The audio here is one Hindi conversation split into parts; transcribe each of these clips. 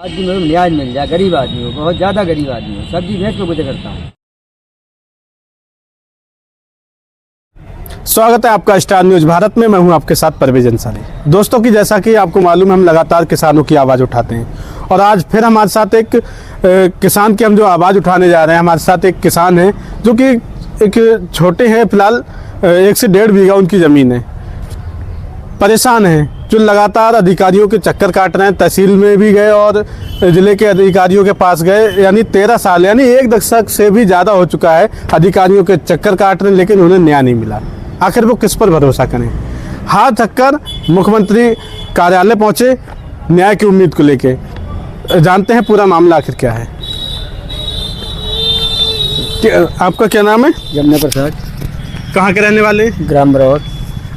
आज भी मतलब न्याय मिल जाए गरीब आदमी हो, बहुत ज़्यादा गरीब आदमी हो, सब्जी बेच के गुजर करता हूँ। स्वागत है आपका स्टार न्यूज भारत में। मैं हूं आपके साथ परवेज अंसारी। दोस्तों की जैसा कि आपको मालूम है, हम लगातार किसानों की आवाज़ उठाते हैं और आज फिर हमारे साथ एक किसान की हम जो आवाज़ उठाने जा रहे हैं। हमारे साथ एक किसान है जो कि एक छोटे हैं, फिलहाल 1 से 1.5 बीघा उनकी ज़मीन है। परेशान हैं, जो लगातार अधिकारियों के चक्कर काट रहे हैं। तहसील में भी गए और ज़िले के अधिकारियों के पास गए, यानी 13 साल यानी 1 दशक से भी ज़्यादा हो चुका है अधिकारियों के चक्कर काट रहे हैं, लेकिन उन्हें न्याय नहीं मिला। आखिर वो किस पर भरोसा करें। हाथ थककर मुख्यमंत्री कार्यालय पहुंचे न्याय की उम्मीद को लेके। जानते हैं पूरा मामला आखिर क्या है। आपका क्या नाम है? जमुना प्रसाद। कहाँ के रहने वाले? ग्राम बरौर।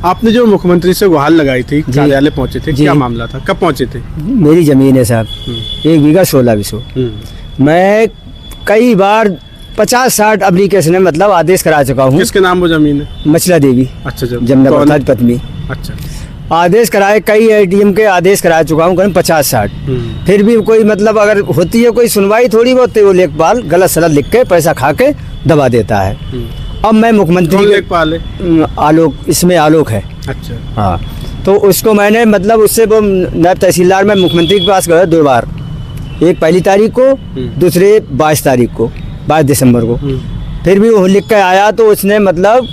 आपने जो मुख्यमंत्री से गुहार लगाई थी, कार्यालय पहुंचे थे, क्या मामला था, कब पहुंचे थे? मेरी ज़मीन है साहब, 1 बीघा 16 बीसो। मैं कई बार 50-60 एप्लीकेशन मतलब आदेश करा चुका हूँ। किसके नाम वो जमीन है? मछला देवी। अच्छा, जमुना प्रसाद पत्नी। अच्छा, आदेश कराए, कई एडीएम के आदेश करा चुका हूँ, 50-60। फिर भी कोई मतलब अगर होती है कोई सुनवाई थोड़ी बहुत, तो वो लेखपाल गलत सलत लिख के पैसा खा के दबा देता है। अब मैं मुख्यमंत्री लेखपाल है? आलोक, इसमें आलोक है। अच्छा, हाँ, तो उसको मैंने मतलब उससे वो नायब तहसीलदार में मुख्यमंत्री के पास गया 2 बार, एक 1 तारीख को, दूसरे 22 तारीख को, 22 दिसंबर को। फिर भी वो लिख के आया, तो उसने मतलब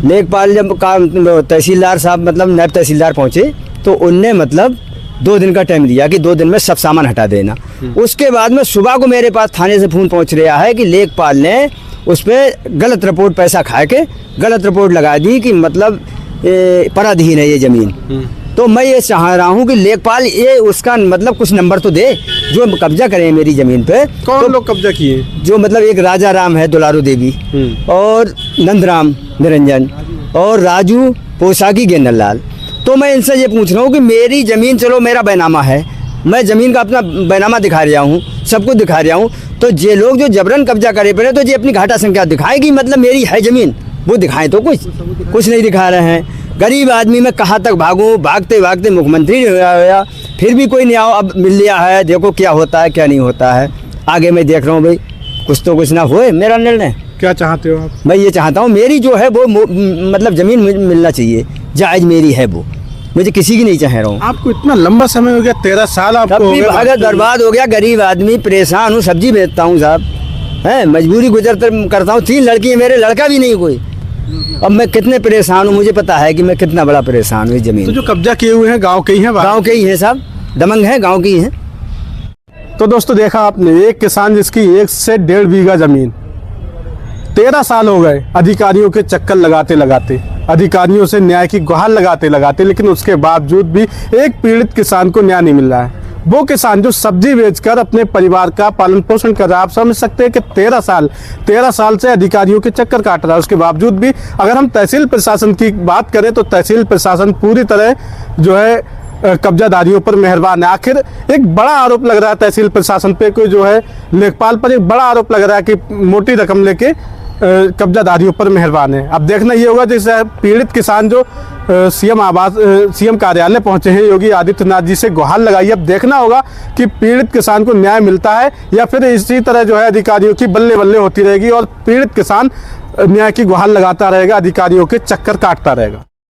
लेखपाल जब काम तहसीलदार साहब मतलब नायब तहसीलदार पहुँचे, तो उनने मतलब 2 दिन का टाइम दिया कि 2 दिन में सब सामान हटा देना। उसके बाद में सुबह को मेरे पास थाने से फ़ोन पहुँच रहा है कि लेखपाल ने उस पर गलत रिपोर्ट, पैसा खा के गलत रिपोर्ट लगा दी कि मतलब पराधीन है ये ज़मीन। तो मैं ये चाह रहा हूँ कि लेखपाल ये उसका मतलब कुछ नंबर तो दे जो कब्जा करें मेरी ज़मीन पे। कौन तो लोग कब्जा किए? जो मतलब एक राजा राम है दुलारू देवी, और नंदराम निरंजन, और राजू पोशाकी गेंदरलाल। तो मैं इनसे ये पूछ रहा हूँ कि मेरी ज़मीन, चलो मेरा बैनामा है, मैं ज़मीन का अपना बैनामा दिखा रहा हूँ, सब कुछ दिखा रहा हूँ, तो ये लोग जो जबरन कब्जा करे पड़े, तो ये अपनी घाटा संख्या दिखाएगी, मतलब मेरी है ज़मीन, वो दिखाएं। तो कुछ नहीं दिखा रहे हैं। गरीब आदमी मैं कहाँ तक भागूं, भागते भागते मुख्यमंत्री नहीं आया, फिर भी कोई नहीं आओ। अब मिल लिया है, देखो क्या होता है क्या नहीं होता है। आगे मैं देख रहा हूँ भाई, कुछ तो कुछ ना होए। मेरा निर्णय क्या चाहते हो आप? मैं ये चाहता हूँ मेरी जो है वो मतलब ज़मीन मिलना चाहिए, जायज़ मेरी है वो, मुझे किसी की नहीं चाह रहा हूँ। आपको इतना लंबा समय हो गया, 13 साल आपको हो गया, भागत बर्बाद हो गया, गरीब आदमी परेशान हूँ, सब्जी बेचता हूँ साहब, है मजबूरी गुजर करता हूँ। 3 लड़की है मेरे, लड़का भी नहीं कोई। अब मैं कितने परेशान हूँ, मुझे पता है कि मैं कितना बड़ा परेशान हूँ। ज़मीन तो जो कब्जा किए हुए हैं गांव के ही हैं? गांव के ही हैं साहब, दमंग हैं, गांव के ही हैं। तो दोस्तों देखा आपने, एक किसान जिसकी 1 से 1.5 बीघा ज़मीन, 13 साल हो गए अधिकारियों के चक्कर लगाते लगाते, अधिकारियों से न्याय की गुहार लगाते लगाते, लेकिन उसके बावजूद भी एक पीड़ित किसान को न्याय नहीं मिल रहा है। वो किसान जो सब्जी बेचकर अपने परिवार का पालन पोषण कर रहा है। आप समझ सकते हैं कि 13 साल से अधिकारियों के चक्कर काट रहा है। उसके बावजूद भी अगर हम तहसील प्रशासन की बात करें, तो तहसील प्रशासन पूरी तरह जो है कब्जादारियों पर मेहरबान है। आखिर एक बड़ा आरोप लग रहा है तहसील प्रशासन पे, कोई जो है लेखपाल पर एक बड़ा आरोप लग रहा है कि मोटी रकम लेके कब्जादारियों पर मेहरबान है। अब देखना ये होगा, जैसे पीड़ित किसान जो सीएम कार्यालय पहुंचे हैं, योगी आदित्यनाथ जी से गुहार लगाई। अब देखना होगा कि पीड़ित किसान को न्याय मिलता है या फिर इसी तरह जो है अधिकारियों की बल्ले बल्ले होती रहेगी और पीड़ित किसान न्याय की गुहार लगाता रहेगा, अधिकारियों के चक्कर काटता रहेगा।